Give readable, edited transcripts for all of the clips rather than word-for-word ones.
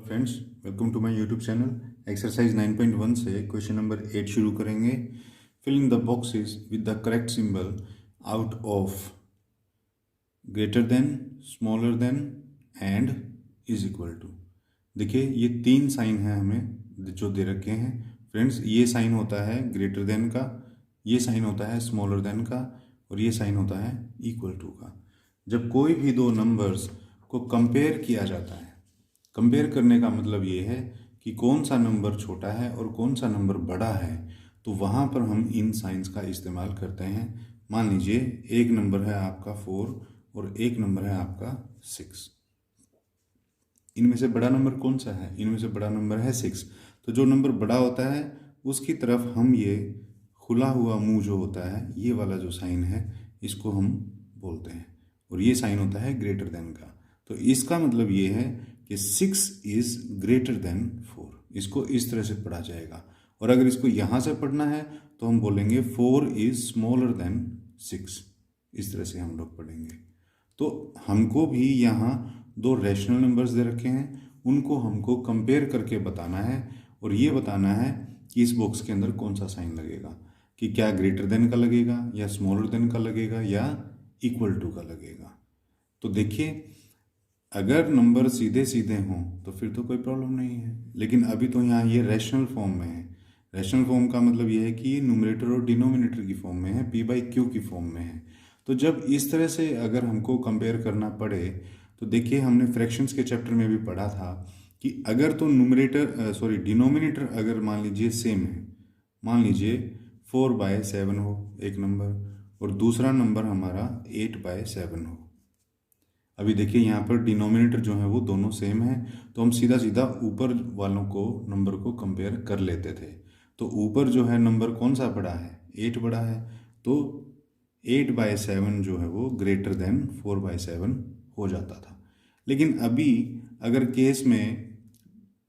Friends, welcome to my YouTube channel. Exercise 9.1 से question number 8 शुरू करेंगे। Fill in the boxes with the correct symbol out of greater than, smaller than and is equal to. देखिए, ये तीन sign हैं हमें जो दे रखे हैं फ्रेंड्स। ये साइन होता है ग्रेटर देन का, ये साइन होता है स्मॉलर देन का, और ये साइन होता है इक्वल टू का। जब कोई भी दो नंबर्स को कंपेयर किया जाता है, कंपेयर करने का मतलब ये है कि कौन सा नंबर छोटा है और कौन सा नंबर बड़ा है, तो वहाँ पर हम इन साइंस का इस्तेमाल करते हैं। मान लीजिए एक नंबर है आपका 4 और एक नंबर है आपका 6। इनमें से बड़ा नंबर कौन सा है? इनमें से बड़ा नंबर है 6। तो जो नंबर बड़ा होता है उसकी तरफ हम ये खुला हुआ मुंह जो होता है, ये वाला जो साइन है, इसको हम बोलते हैं, और ये साइन होता है ग्रेटर देन का। तो इसका मतलब ये है कि 6 इज ग्रेटर देन 4। इसको इस तरह से पढ़ा जाएगा। और अगर इसको यहाँ से पढ़ना है तो हम बोलेंगे 4 इज स्मॉलर देन 6। इस तरह से हम लोग पढ़ेंगे। तो हमको भी यहाँ दो रैशनल नंबर्स दे रखे हैं, उनको हमको कंपेयर करके बताना है, और ये बताना है कि इस बॉक्स के अंदर कौन सा साइन लगेगा, कि क्या ग्रेटर देन का लगेगा या स्मॉलर देन का लगेगा या इक्वल टू का लगेगा। तो देखिए, अगर नंबर सीधे सीधे हों तो फिर तो कोई प्रॉब्लम नहीं है, लेकिन अभी तो यहाँ ये रैशनल फॉर्म में है। रैशनल फॉर्म का मतलब ये है कि ये न्यूमरेटर और डिनोमिनेटर की फॉर्म में है, p/q की फॉर्म में है। तो जब इस तरह से अगर हमको कंपेयर करना पड़े, तो देखिए, हमने फ्रैक्शंस के चैप्टर में भी पढ़ा था कि अगर तो डिनोमिनेटर अगर मान लीजिए सेम है, मान लीजिए 4/7 हो एक नंबर और दूसरा नंबर हमारा 8/7 हो। अभी देखिए, यहाँ पर डिनोमिनेटर जो है वो दोनों सेम है, तो हम सीधा सीधा ऊपर वालों को नंबर को कंपेयर कर लेते थे। तो ऊपर जो है नंबर कौन सा बड़ा है? 8 बड़ा है, तो 8/7 जो है वो ग्रेटर देन 4/7 हो जाता था। लेकिन अभी अगर केस में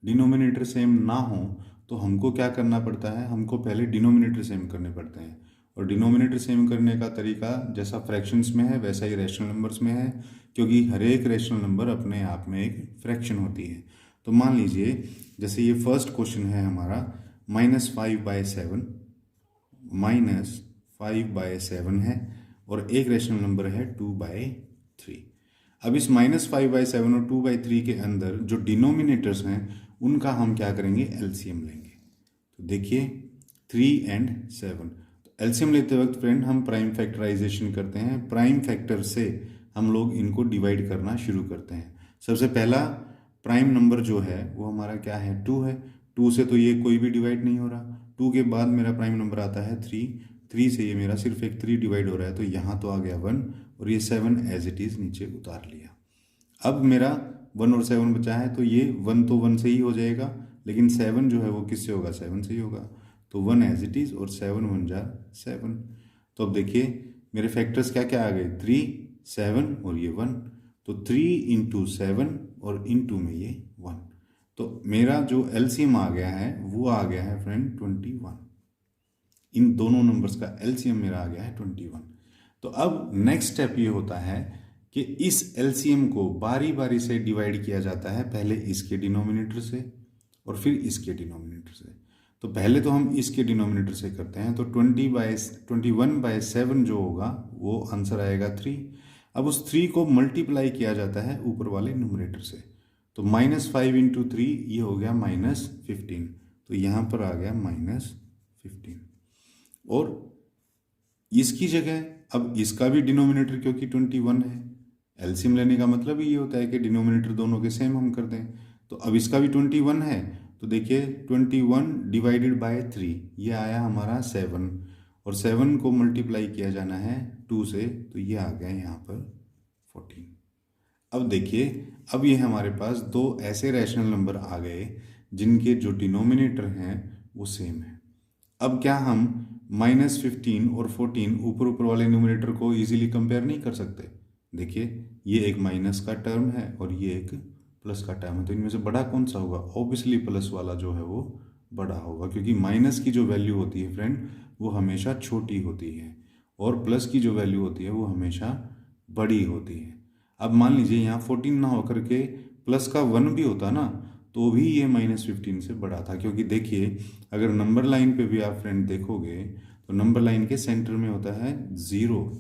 डिनोमिनेटर सेम ना हो तो हमको क्या करना पड़ता है? हमको पहले डिनोमिनेटर सेम करने पड़ते हैं। और डिनोमिनेटर सेम करने का तरीका जैसा फ्रैक्शंस में है वैसा ही रैशनल नंबर्स में है, क्योंकि हर एक रैशनल नंबर अपने आप में एक फ्रैक्शन होती है। तो मान लीजिए, जैसे ये फर्स्ट क्वेश्चन है हमारा, -5/7, -5/7 है, और एक रैशनल नंबर है 2/3। अब इस -5/7 और 2/3 के अंदर जो डिनोमिनेटर्स हैं उनका हम क्या करेंगे? एलसीएम लेंगे। तो देखिए, 3 and 7। तो एलसीएम लेते वक्त फ्रेंड हम प्राइम फैक्टराइजेशन करते हैं। प्राइम फैक्टर से हम लोग इनको डिवाइड करना शुरू करते हैं। सबसे पहला प्राइम नंबर जो है वो हमारा क्या है? 2 है। 2 से तो ये कोई भी डिवाइड नहीं हो रहा। 2 के बाद मेरा प्राइम नंबर आता है 3। 3 से ये मेरा सिर्फ एक 3 डिवाइड हो रहा है, तो यहाँ तो आ गया 1, और ये 7 एज इट इज़ नीचे उतार लिया। अब मेरा 1 और 7 बचा है, तो ये 1 तो 1 से ही हो जाएगा, लेकिन 7 जो है वो किससे होगा? 7 से ही होगा। तो 1 एज इट इज़ और 7 1 जा 7। तो अब देखिए, मेरे फैक्टर्स क्या क्या आ गए? 3, 7 और ये 1। तो 3 × 7 और इंटू में ये 1। तो मेरा जो एलसीएम आ गया है वो आ गया है फ्रेंड 21। इन दोनों नंबर्स का एलसीएम मेरा आ गया है 21। तो अब नेक्स्ट स्टेप ये होता है कि इस एलसीएम को बारी बारी से डिवाइड किया जाता है, पहले इसके डिनोमिनेटर से और फिर इसके डिनोमिनेटर से। तो पहले तो हम इसके डिनोमिनेटर से करते हैं, तो 21/7 जो होगा वो आंसर आएगा 3। अब उस 3 को मल्टीप्लाई किया जाता है ऊपर वाले न्यूमरेटर से, तो -5 × 3 ये हो गया -15। तो यहाँ पर आ गया -15। और इसकी जगह अब इसका भी डिनोमिनेटर क्योंकि 21 है, एलसीएम लेने का मतलब ही ये होता है कि डिनोमिनेटर दोनों के सेम हम कर दें। तो अब इसका भी 21 है, तो देखिए 21 डिवाइडेड बाय 3 ये आया हमारा 7, और 7 को मल्टीप्लाई किया जाना है 2 से, तो ये आ गया यहाँ पर 14। अब देखिए, अब ये हमारे पास दो ऐसे रैशनल नंबर आ गए जिनके जो डिनोमिनेटर हैं वो सेम है। अब क्या हम -15 और 14 ऊपर ऊपर वाले न्यूमरेटर को इजीली कंपेयर नहीं कर सकते? देखिए, ये एक माइनस का टर्म है और ये एक प्लस का टर्म है, तो इनमें से बड़ा कौन सा होगा? ऑब्वियसली प्लस वाला जो है वो बड़ा होगा, क्योंकि माइनस की जो वैल्यू होती है फ्रेंड वो हमेशा छोटी होती है, और प्लस की जो वैल्यू होती है वो हमेशा बड़ी होती है। अब मान लीजिए यहाँ 14 ना होकर के प्लस का 1 भी होता ना, तो भी ये -15 से बड़ा था, क्योंकि देखिए अगर नंबर लाइन पे भी आप फ्रेंड देखोगे तो नंबर लाइन के सेंटर में होता है 0,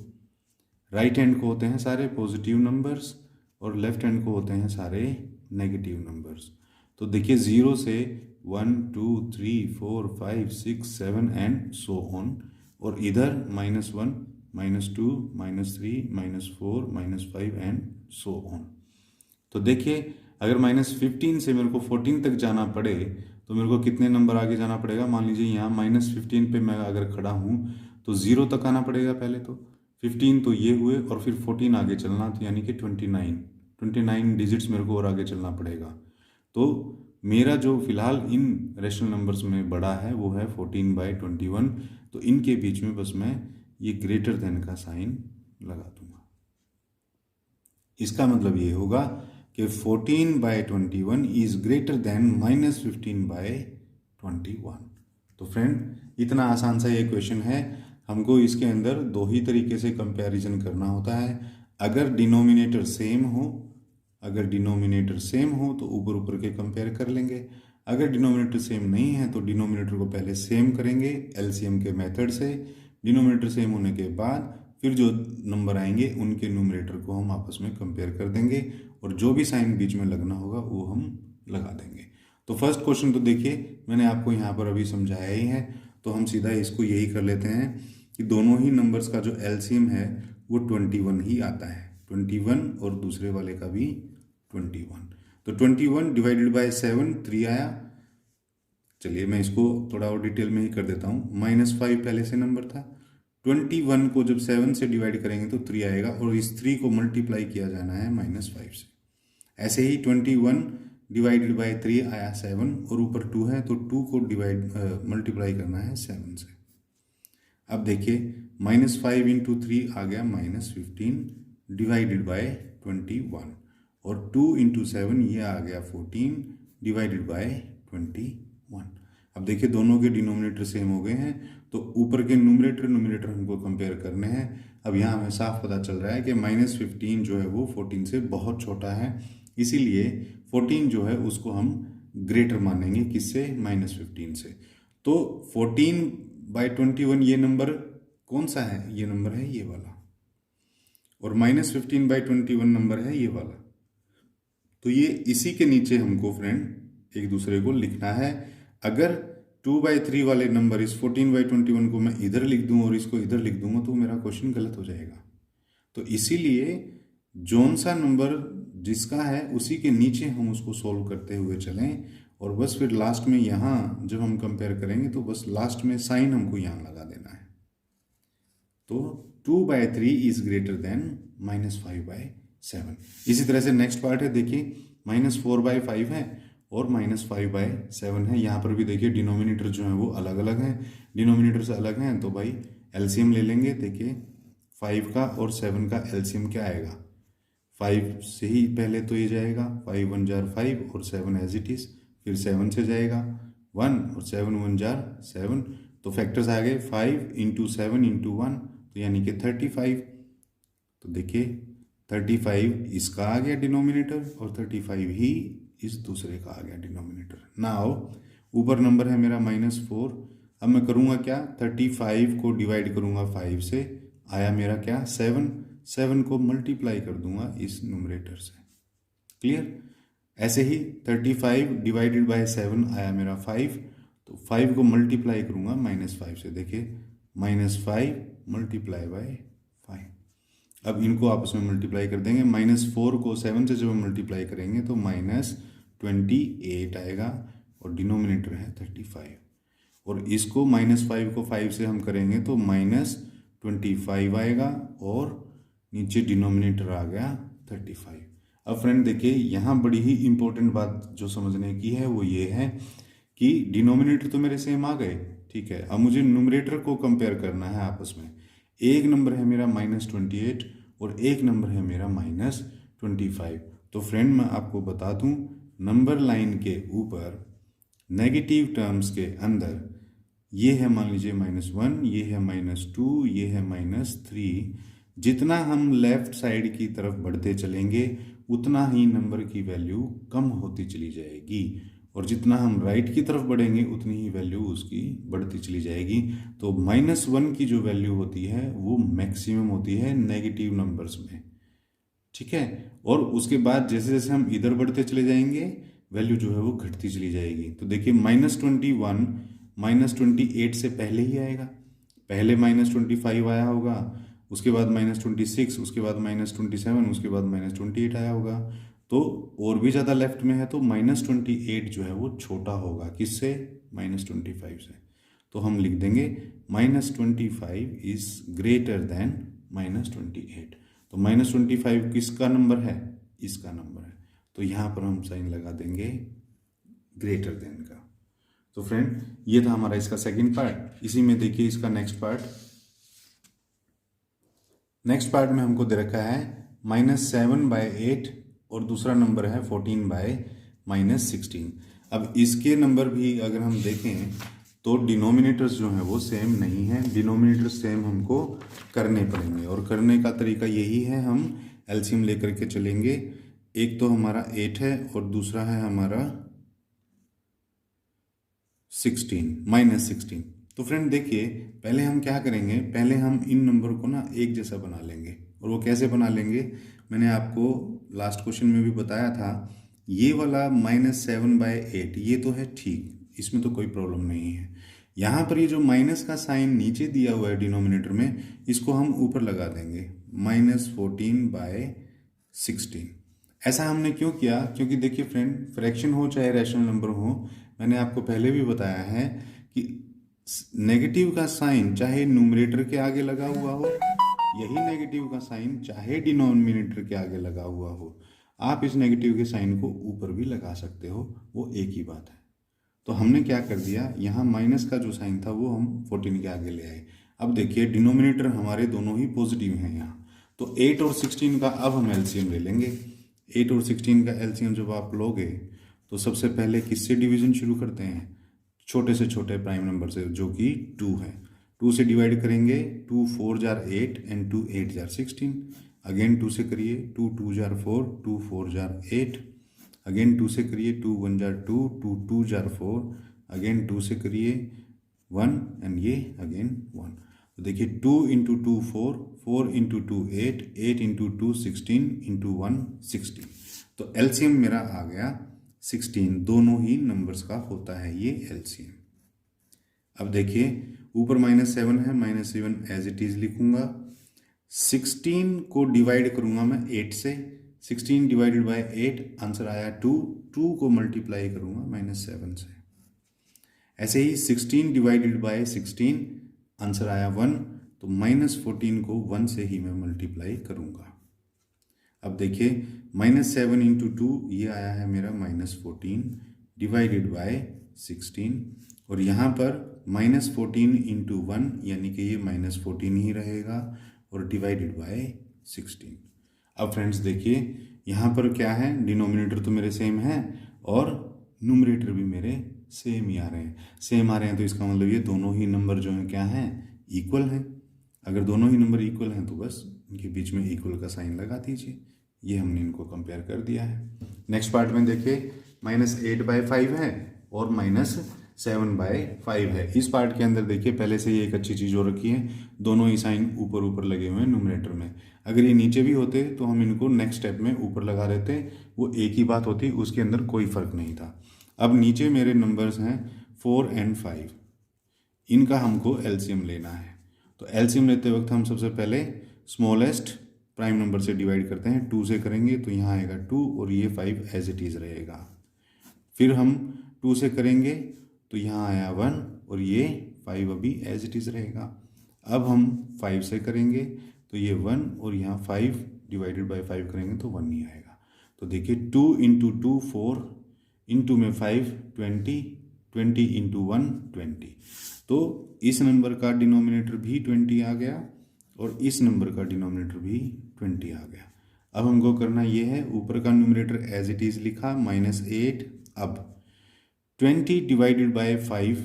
राइट हैंड को होते हैं सारे पॉजिटिव नंबर्स और लेफ्ट हैंड को होते हैं सारे नेगेटिव नंबर्स। तो देखिए 0 से 1 2 3 4 5 6 7 एंड सो ऑन, और इधर -1 -2 -3 -4 -5 एंड सो ऑन। तो देखिए अगर -15 से मेरे को 14 तक जाना पड़े तो मेरे को कितने नंबर आगे जाना पड़ेगा। मान लीजिए यहाँ -15 पे मैं अगर खड़ा हूँ तो 0 तक आना पड़ेगा पहले, तो 15 तो ये हुए और फिर 14 आगे चलना, तो यानी कि 29 डिजिट्स मेरे को और आगे चलना पड़ेगा। तो मेरा जो फिलहाल इन रेशनल नंबर्स में बड़ा है वो है 14/21। तो इनके बीच में बस मैं ये ग्रेटर देन का साइन लगा दूंगा। इसका मतलब ये होगा कि 14/21 इज ग्रेटर देन -15/21। तो फ्रेंड इतना आसान सा ये क्वेश्चन है। हमको इसके अंदर दो ही तरीके से कंपैरिजन करना होता है। अगर डिनोमिनेटर सेम हो तो ऊपर ऊपर के कंपेयर कर लेंगे। अगर डिनोमिनेटर सेम नहीं है तो डिनोमिनेटर को पहले सेम करेंगे एलसीएम के मेथड से। डिनोमिनेटर सेम होने के बाद फिर जो नंबर आएंगे उनके न्यूमरेटर को हम आपस में कंपेयर कर देंगे और जो भी साइन बीच में लगना होगा वो हम लगा देंगे। तो फर्स्ट क्वेश्चन तो देखिए मैंने आपको यहाँ पर अभी समझाया ही है, तो हम सीधा इसको यही कर लेते हैं कि दोनों ही नंबर्स का जो एलसीएम है वो 21 ही आता है, 21 और दूसरे वाले का भी 21। तो 21 डिवाइडेड बाय 7 3 आया। चलिए मैं इसको थोड़ा और डिटेल में ही कर देता हूँ। -5 पहले से नंबर था, 21 को जब 7 से डिवाइड करेंगे तो 3 आएगा और इस 3 को मल्टीप्लाई किया जाना है -5 से। ऐसे ही 21 डिवाइडेड बाय 3 आया 7 और ऊपर 2 है तो 2 को मल्टीप्लाई करना है 7 से। अब देखिए -5 × 3 आ गया -15 डिवाइडेड बाय 21 और 2 × 7 ये आ गया 14 डिवाइडेड बाय 21। अब देखिए दोनों के डिनोमिनेटर सेम हो गए हैं तो ऊपर के न्यूमरेटर हमको कंपेयर करने हैं। अब यहाँ हमें साफ पता चल रहा है कि -15 जो है वो 14 से बहुत छोटा है, इसीलिए 14 जो है उसको हम ग्रेटर मानेंगे किससे, -15 से। तो 14/21 ये नंबर कौन सा है, ये नंबर है ये वाला, और -15/21 नंबर है ये वाला। तो ये इसी के नीचे हमको फ्रेंड एक दूसरे को लिखना है। अगर 2/3 वाले नंबर इस 14/21 को मैं इधर लिख दूं और इसको इधर लिख दूंगा तो मेरा क्वेश्चन गलत हो जाएगा। तो इसीलिए जोन सा नंबर जिसका है उसी के नीचे हम उसको सॉल्व करते हुए चलें और बस फिर लास्ट में यहाँ जब हम कंपेयर करेंगे तो बस लास्ट में साइन हमको यहाँ लगा देना है। तो 2/3 इज ग्रेटर देन -5/7। इसी तरह से नेक्स्ट पार्ट है, देखिए -4/5 है और -5/7 है। यहाँ पर भी देखिए डिनोमिनेटर जो है वो अलग अलग हैं, डिनोमिनेटर से अलग हैं तो भाई एलसीएम ले लेंगे। देखिए 5 का और 7 का एलसीएम क्या आएगा, 5 से ही पहले तो ये जाएगा, 5 1 जार 5 और 7 एज इट इज, फिर 7 से जाएगा 1 और 7 1 जार 7, तो फैक्टर्स आ गए 5 × 7 × 1 तो यानी कि 35। तो देखिए 35 इसका आ गया डिनोमिनेटर और 35 ही इस दूसरे का आ गया डिनोमिनेटर। नाउ ऊपर नंबर है मेरा -4। अब मैं करूँगा क्या, 35 को डिवाइड करूँगा 5 से, आया मेरा क्या 7 को मल्टीप्लाई कर दूंगा इस न्यूमरेटर से। क्लियर। ऐसे ही 35 डिवाइडेड बाय 7 आया मेरा 5, तो 5 को मल्टीप्लाई करूँगा -5 से। देखिए -5 मल्टीप्लाई बाय 5। अब इनको आपस में मल्टीप्लाई कर देंगे। -4 को 7 से जब मल्टीप्लाई करेंगे तो -28 आएगा और डिनोमिनेटर है 35, और इसको -5 को 5 से हम करेंगे तो -25 आएगा और नीचे डिनोमिनेटर आ गया 35। अब फ्रेंड देखिए यहाँ बड़ी ही इंपॉर्टेंट बात जो समझने की है वो ये है कि डिनोमिनेटर तो मेरे सेम आ गए, ठीक है। अब मुझे न्यूमरेटर को कंपेयर करना है आपस में। एक नंबर है मेरा -28 और एक नंबर है मेरा -25। तो फ्रेंड मैं आपको बता दूं, नंबर लाइन के ऊपर नेगेटिव टर्म्स के अंदर ये है मान लीजिए -1, ये है -2, ये है -3। जितना हम लेफ्ट साइड की तरफ बढ़ते चलेंगे उतना ही नंबर की वैल्यू कम होती चली जाएगी, और जितना हम राइट की तरफ बढ़ेंगे उतनी ही वैल्यू उसकी बढ़ती चली जाएगी। तो -1 की जो वैल्यू होती है वो मैक्सिमम होती है नेगेटिव नंबर्स में, ठीक है। और उसके बाद जैसे जैसे हम इधर बढ़ते चले जाएंगे वैल्यू जो है वो घटती चली जाएगी। तो देखिए -21 -28 से पहले ही आएगा, पहले -25 आया होगा, उसके बाद -26, उसके बाद -27, उसके बाद -28 आया होगा। तो और भी ज़्यादा लेफ्ट में है तो -28 जो है वो छोटा होगा किससे, -25 से। तो हम लिख देंगे -25 इज ग्रेटर देन -28। तो -25 किसका नंबर है, इसका नंबर है। तो यहाँ पर हम साइन लगा देंगे ग्रेटर देन का। तो फ्रेंड ये था हमारा इसका सेकंड पार्ट। इसी में देखिए इसका नेक्स्ट पार्ट में हमको दे रखा है -7/8 और दूसरा नंबर है 14/-16। अब इसके नंबर भी अगर हम देखें तो डिनोमिनेटर्स जो हैं वो सेम नहीं है, डिनोमिनेटर सेम हमको करने पड़ेंगे, और करने का तरीका यही है, हम एलसीएम लेकर के चलेंगे। एक तो हमारा 8 है और दूसरा है हमारा -16। तो फ्रेंड देखिए पहले हम क्या करेंगे, पहले हम इन नंबर को ना एक जैसा बना लेंगे। और वो कैसे बना लेंगे, मैंने आपको लास्ट क्वेश्चन में भी बताया था। ये वाला -7/8 ये तो है ठीक, इसमें तो कोई प्रॉब्लम नहीं है। यहाँ पर ये जो माइनस का साइन नीचे दिया हुआ है डिनोमिनेटर में, इसको हम ऊपर लगा देंगे -14/16। ऐसा हमने क्यों किया, क्योंकि देखिए फ्रेंड फ्रैक्शन हो चाहे रैशनल नंबर हो, मैंने आपको पहले भी बताया है कि नेगेटिव का साइन चाहे न्यूमरेटर के आगे लगा हुआ हो, यही नेगेटिव का साइन चाहे डिनोमिनेटर के आगे लगा हुआ हो, आप इस नेगेटिव के साइन को ऊपर भी लगा सकते हो, वो एक ही बात है। तो हमने क्या कर दिया, यहाँ माइनस का जो साइन था वो हम 14 के आगे ले आए। अब देखिए डिनोमिनेटर हमारे दोनों ही पॉजिटिव हैं यहाँ, तो 8 और 16 का अब हम एलसीएम ले लेंगे। 8 और 16 का एलसीएम जब आप लोगे तो सबसे पहले किससे डिवीजन शुरू करते हैं, छोटे से छोटे प्राइम नंबर से जो कि 2 है। 2 से डिवाइड करेंगे, 2 4 जार 8 एंड 2 8 जार 16। अगेन 2 से करिए, 2 2 जार 4, 2 4 जार 8। अगेन 2 से करिए, 2 1 जार 2, 2 2 जार 4। अगेन 2 से करिए 1 एंड ये अगेन 1। तो देखिए 2 इंटू 2 4, 4 इंटू 2 8, 8 इंटू 2 16, इंटू 1 16। तो एलसीएम मेरा आ गया 16, दोनों ही नंबर्स का होता है ये एलसीएम। अब देखिए ऊपर -7 है, -7 एज इट इज लिखूंगा। 16 को डिवाइड करूंगा मैं 8 से, 16 डिवाइडेड बाय 8 आंसर आया 2, 2 को मल्टीप्लाई करूंगा -7 से। ऐसे ही 16 डिवाइडेड बाय 16 आंसर आया 1, तो -14 को 1 से ही मैं मल्टीप्लाई करूंगा। अब देखिए -7 इंटू 2 ये आया है मेरा -14 डिवाइडेड बाय 16, और यहाँ पर -14 इंटू 1 यानी कि ये -14 ही रहेगा, और डिवाइडेड बाय 16। अब फ्रेंड्स देखिए यहाँ पर क्या है, डिनोमिनेटर तो मेरे सेम है और न्यूमरेटर भी मेरे सेम ही आ रहे हैं। सेम आ रहे हैं तो इसका मतलब ये दोनों ही नंबर जो हैं क्या हैं, इक्वल हैं। अगर दोनों ही नंबर इक्वल हैं तो बस इनके बीच में इक्वल का साइन लगा दीजिए। ये हमने इनको कंपेयर कर दिया है। नेक्स्ट पार्ट में देखिए -8/5 है और -7/5 है। इस पार्ट के अंदर देखिए पहले से ही एक अच्छी चीज़ हो रखी है, दोनों ही साइन ऊपर ऊपर लगे हुए हैं न्यूमरेटर में। अगर ये नीचे भी होते तो हम इनको नेक्स्ट स्टेप में ऊपर लगा देते, वो एक ही बात होती, उसके अंदर कोई फर्क नहीं था। अब नीचे मेरे नंबर्स हैं 4 एंड 5, इनका हमको एलसीएम लेना है। तो एलसीएम लेते वक्त हम सबसे पहले स्मॉलेस्ट प्राइम नंबर से डिवाइड करते हैं, 2 से करेंगे तो यहाँ आएगा 2 और ये 5 एज इट इज़ रहेगा। फिर हम 2 से करेंगे तो यहाँ आया 1 और ये 5 अभी एज इट इज़ रहेगा। अब हम 5 से करेंगे तो ये 1 और यहाँ 5 डिवाइडेड बाय 5 करेंगे तो 1 नहीं आएगा। तो देखिए 2 इंटू 2 4, इंटू में 5 20, 20 इंटू 1 20। तो इस नंबर का डिनोमिनेटर भी 20 आ गया और इस नंबर का डिनोमिनेटर भी 20 आ गया। अब हमको करना ये है, ऊपर का न्यूमरेटर एज इट इज़ लिखा -8। अब 20 डिवाइडेड बाय 5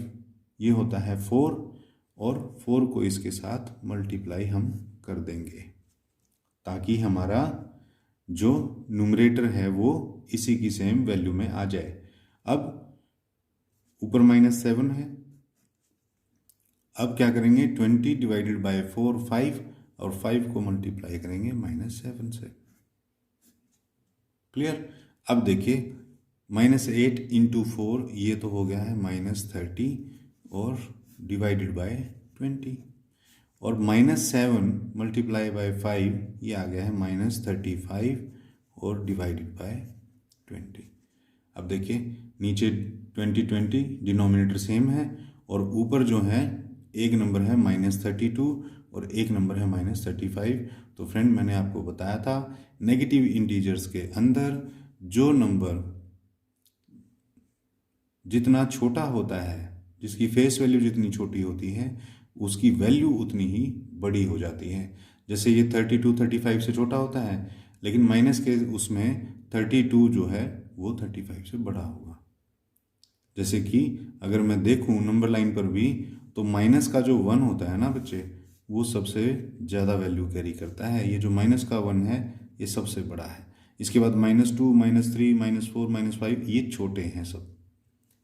ये होता है 4, और 4 को इसके साथ मल्टीप्लाई हम कर देंगे ताकि हमारा जो न्यूमरेटर है वो इसी की सेम वैल्यू में आ जाए। अब ऊपर -7 है, अब क्या करेंगे 20 डिवाइडेड बाय 4 5, और 5 को मल्टीप्लाई करेंगे -7 से। क्लियर। अब देखिए -8 इंटू 4 ये तो हो गया है -30 और डिवाइडेड बाय 20, और -7 मल्टीप्लाई बाय 5 ये आ गया है -35 और डिवाइडेड बाय 20। अब देखिए नीचे 20 20 डिनोमिनेटर सेम है, और ऊपर जो है एक नंबर है -32 और एक नंबर है -35। तो फ्रेंड मैंने आपको बताया था नेगेटिव इंटीजर्स के अंदर जो नंबर जितना छोटा होता है, जिसकी फेस वैल्यू जितनी छोटी होती है, उसकी वैल्यू उतनी ही बड़ी हो जाती है। जैसे ये 32 35 से छोटा होता है, लेकिन माइनस के उसमें 32 जो है वो 35 से बड़ा होगा। जैसे कि अगर मैं देखूं नंबर लाइन पर भी, तो माइनस का जो 1 होता है ना बच्चे, वो सबसे ज़्यादा वैल्यू कैरी करता है। ये जो माइनस का 1 है ये सबसे बड़ा है। इसके बाद -2 -3 -4 -5 ये छोटे हैं सब।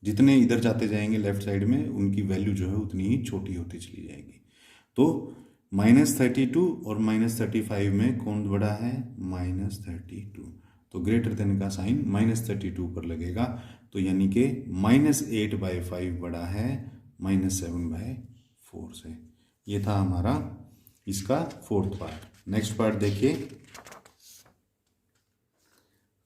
जितने इधर जाते जाएंगे लेफ्ट साइड में, उनकी वैल्यू जो है उतनी ही छोटी होती चली जाएगी। तो -32 और -35 में कौन बड़ा है? -32। तो ग्रेटर देन का साइन -32 पर लगेगा, तो यानी कि -8/5 बड़ा है -7/4 से। ये था हमारा इसका फोर्थ पार्ट। नेक्स्ट पार्ट देखिए,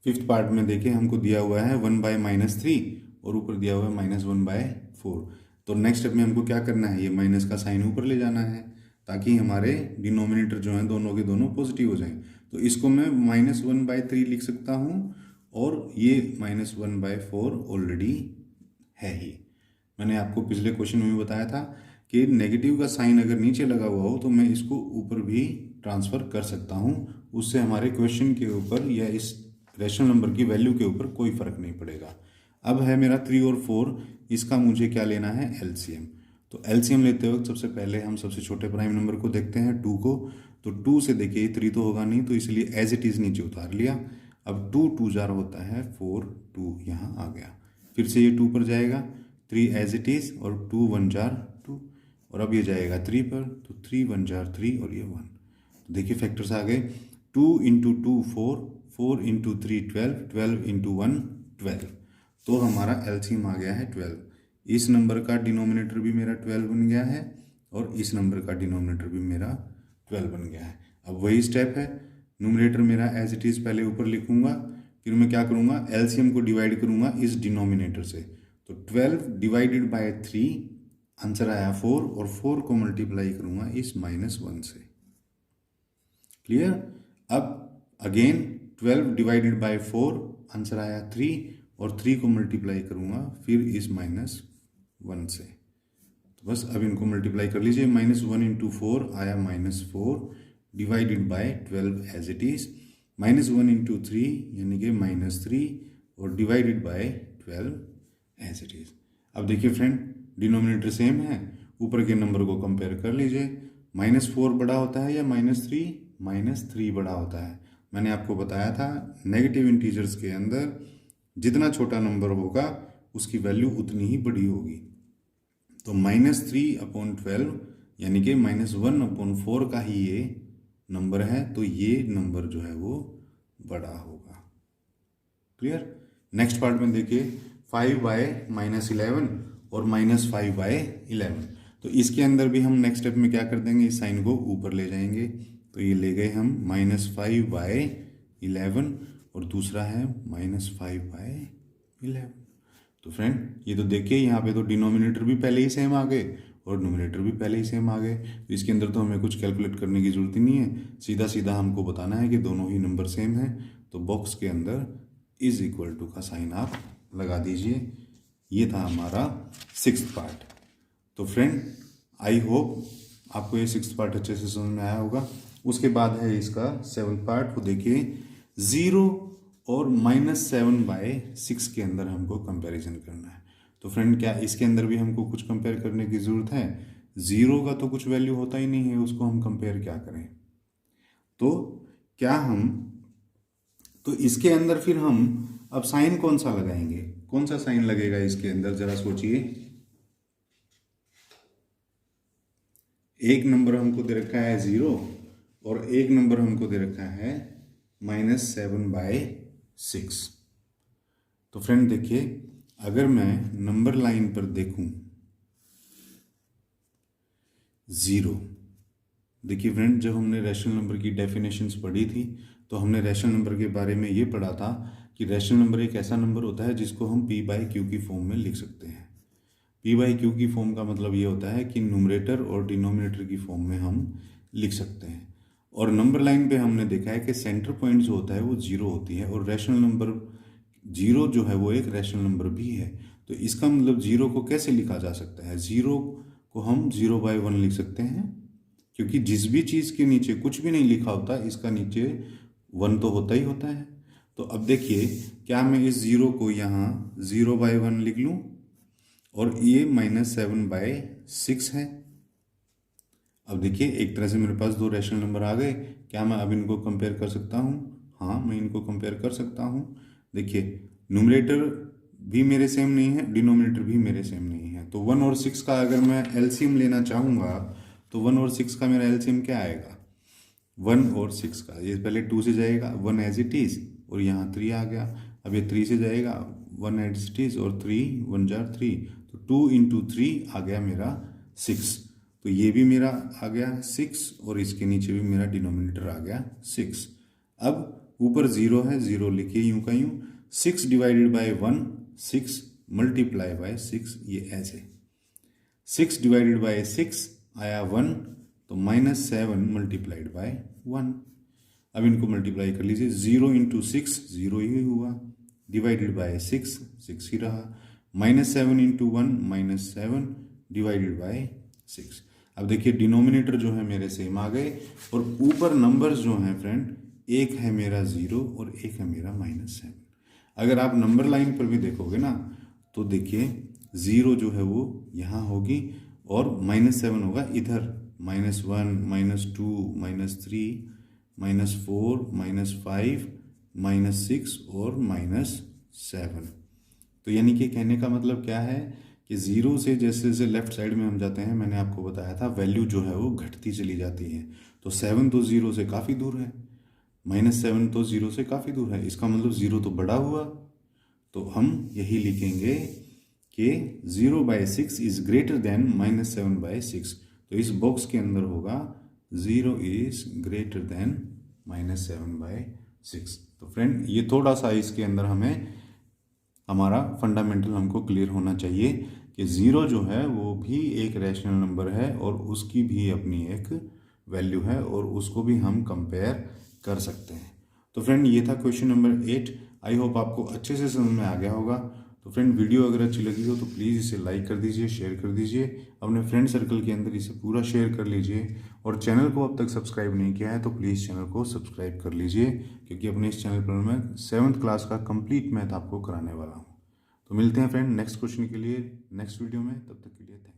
फिफ्थ पार्ट में देखिए हमको दिया हुआ है 1/-3 और ऊपर दिया हुआ है -1/4। तो नेक्स्ट स्टेप में हमको क्या करना है, ये माइनस का साइन ऊपर ले जाना है ताकि हमारे डिनोमिनेटर जो हैं दोनों के दोनों पॉजिटिव हो जाएं। तो इसको मैं -1/3 लिख सकता हूँ, और ये -1/4 ऑलरेडी है ही। मैंने आपको पिछले क्वेश्चन में भी बताया था कि नेगेटिव का साइन अगर नीचे लगा हुआ हो तो मैं इसको ऊपर भी ट्रांसफ़र कर सकता हूँ, उससे हमारे क्वेश्चन के ऊपर या इस रैशनल नंबर की वैल्यू के ऊपर कोई फर्क नहीं पड़ेगा। अब है मेरा 3 और 4, इसका मुझे क्या लेना है? एलसीएम। तो एलसीएम लेते वक्त सबसे पहले हम सबसे छोटे प्राइम नंबर को देखते हैं, 2 को। तो 2 से देखिए 3 तो होगा नहीं, तो इसलिए एज इट इज़ नीचे उतार लिया। अब 2 2 जार होता है 4, 2 यहाँ आ गया। फिर से ये 2 पर जाएगा, 3 एज इट इज़, और 2 1 जार 2, और अब ये जाएगा 3 पर, तो 3 1 जार 3 और ये 1। तो देखिए फैक्टर्स आ गए, 2 × 2 4, 4 × 3 12, 12 × 1 12। तो हमारा एलसीएम आ गया है 12। इस नंबर का डिनोमिनेटर भी मेरा 12 बन गया है, और इस नंबर का डिनोमिनेटर भी मेरा 12 बन गया है। अब वही स्टेप है, न्यूमरेटर मेरा एज इट इज़ पहले ऊपर लिखूंगा, फिर मैं क्या करूँगा, एलसीएम को डिवाइड करूँगा इस डिनोमिनेटर से। तो 12 डिवाइडेड बाय 3, आंसर आया 4, और 4 को मल्टीप्लाई करूँगा इस -1 से। क्लियर। अब अगेन 12 डिवाइडेड बाय 4, आंसर आया 3, और 3 को मल्टीप्लाई करूँगा फिर इस -1 से। तो बस अब इनको मल्टीप्लाई कर लीजिए, -1 × 4 आया -4 divided by 12 as it is, -1 × 3 यानी कि -3, और divided by 12 as it is. अब देखिए फ्रेंड, डिनोमिनेटर सेम है, ऊपर के नंबर को कंपेयर कर लीजिए। -4 बड़ा होता है या -3? -3 बड़ा होता है। मैंने आपको बताया था नेगेटिव इंटीजर्स के अंदर जितना छोटा नंबर होगा उसकी वैल्यू उतनी ही बड़ी होगी। तो -3/12 यानी कि -1/4 का ही ये नंबर है, तो ये नंबर जो है वो बड़ा होगा। क्लियर। नेक्स्ट पार्ट में देखिए 5/-11 और -5/11। तो इसके अंदर भी हम नेक्स्ट स्टेप में क्या कर देंगे, इस साइन को ऊपर ले जाएंगे। तो ये ले गए हम -5/11, और दूसरा है -5/11। तो फ्रेंड ये तो देखिए यहाँ पे तो डिनोमिनेटर भी पहले ही सेम आ गए और न्यूमरेटर भी पहले ही सेम आ गए। तो इसके अंदर तो हमें कुछ कैलकुलेट करने की जरूरत ही नहीं है, सीधा सीधा हमको बताना है कि दोनों ही नंबर सेम है। तो बॉक्स के अंदर = का साइन आप लगा दीजिए। ये था हमारा 6th पार्ट। तो फ्रेंड आई होप आपको ये 6th पार्ट अच्छे से समझ में आया होगा। उसके बाद है इसका 7th पार्ट, वो देखिए 0 और -7/6 के अंदर हमको कंपैरिजन करना है। तो फ्रेंड क्या इसके अंदर भी हमको कुछ कंपेयर करने की ज़रूरत है? 0 का तो कुछ वैल्यू होता ही नहीं है, उसको हम कंपेयर क्या करें? तो क्या हम तो इसके अंदर फिर हम अब साइन कौन सा लगाएंगे, कौन सा साइन लगेगा इसके अंदर, जरा सोचिए। एक नंबर हमको दे रखा है 0 और एक नंबर हमको दे रखा है -7/6। तो फ्रेंड देखिए, अगर मैं नंबर लाइन पर देखूं 0, देखिए फ्रेंड, जब हमने रैशनल नंबर की डेफिनेशंस पढ़ी थी तो हमने रैशनल नंबर के बारे में ये पढ़ा था कि रैशनल नंबर एक ऐसा नंबर होता है जिसको हम p/q की फॉर्म में लिख सकते हैं। p/q की फॉर्म का मतलब ये होता है कि न्यूमरेटर और डिनोमिनेटर की फॉर्म में हम लिख सकते हैं। और नंबर लाइन पे हमने देखा है कि सेंटर पॉइंट जो होता है वो 0 होती है, और रैशनल नंबर 0 जो है वो एक रैशनल नंबर भी है। तो इसका मतलब 0 को कैसे लिखा जा सकता है, 0 को हम 0/1 लिख सकते हैं, क्योंकि जिस भी चीज़ के नीचे कुछ भी नहीं लिखा होता इसका नीचे 1 तो होता ही होता है। तो अब देखिए, क्या मैं इस 0 को यहाँ 0/1 लिख लूँ, और ये -7/6 है। अब देखिए, एक तरह से मेरे पास दो रैशनल नंबर आ गए। क्या मैं अब इनको कंपेयर कर सकता हूँ? हाँ, मैं इनको कंपेयर कर सकता हूँ। देखिए, न्यूमरेटर भी मेरे सेम नहीं है, डिनोमिनेटर भी मेरे सेम नहीं है। तो 1 और 6 का अगर मैं एलसीएम लेना चाहूँगा तो 1 और 6 का मेरा एलसीएम क्या आएगा? 1 और 6 का, ये पहले 2 से जाएगा, 1 एज इट इज़, और यहाँ 3 आ गया। अब ये 3 से जाएगा, 1 एज इट इज़, और 3 1 जार 3, तो 2 × 3 आ गया मेरा 6। तो ये भी मेरा आ गया 6, और इसके नीचे भी मेरा डिनोमिनेटर आ गया 6। अब ऊपर 0 है, 0 लिखिए यूं का यूं। 6 / 1, 6 × 6, ये ऐसे। 6 / 6 आया 1, तो -7 × 1। अब इनको मल्टीप्लाई कर लीजिए। 0 × 6 0 ही हुआ, डिवाइडेड बाय 6 6 ही रहा। -7 × 1 -7 डिवाइडेड बाय 6। अब देखिए, डिनोमिनेटर जो है मेरे सेम आ गए, और ऊपर नंबर्स जो हैं फ्रेंड, एक है मेरा 0 और एक है मेरा -7। अगर आप नंबर लाइन पर भी देखोगे ना, तो देखिए 0 जो है वो यहाँ होगी, और -7 होगा इधर, -1 -2 -3 -4 -5 -6 और -7। तो यानी कि कहने का मतलब क्या है कि 0 से जैसे जैसे लेफ्ट साइड में हम जाते हैं, मैंने आपको बताया था, वैल्यू जो है वो घटती चली जाती है। तो 7 तो 0 से काफ़ी दूर है, -7 तो 0 से काफ़ी दूर है, इसका मतलब 0 तो बड़ा हुआ। तो हम यही लिखेंगे कि 0/6 इज ग्रेटर देन -7/6। तो इस बॉक्स के अंदर होगा 0 इज ग्रेटर देन -7/6। तो फ्रेंड, ये थोड़ा सा इसके अंदर हमें हमारा फंडामेंटल हमको क्लियर होना चाहिए कि 0 जो है वो भी एक रैशनल नंबर है, और उसकी भी अपनी एक वैल्यू है, और उसको भी हम कंपेयर कर सकते हैं। तो फ्रेंड, ये था क्वेश्चन नंबर 8। आई होप आपको अच्छे से समझ में आ गया होगा। तो फ्रेंड, वीडियो अगर अच्छी लगी हो तो प्लीज़ इसे लाइक कर दीजिए, शेयर कर दीजिए, अपने फ्रेंड सर्कल के अंदर इसे पूरा शेयर कर लीजिए, और चैनल को अब तक सब्सक्राइब नहीं किया है तो प्लीज़ चैनल को सब्सक्राइब कर लीजिए, क्योंकि अपने इस चैनल पर मैं 7th क्लास का कंप्लीट मैथ आपको कराने वाला हूँ। तो मिलते हैं फ्रेंड नेक्स्ट क्वेश्चन के लिए नेक्स्ट वीडियो में, तब तक के लिए थैंक यू।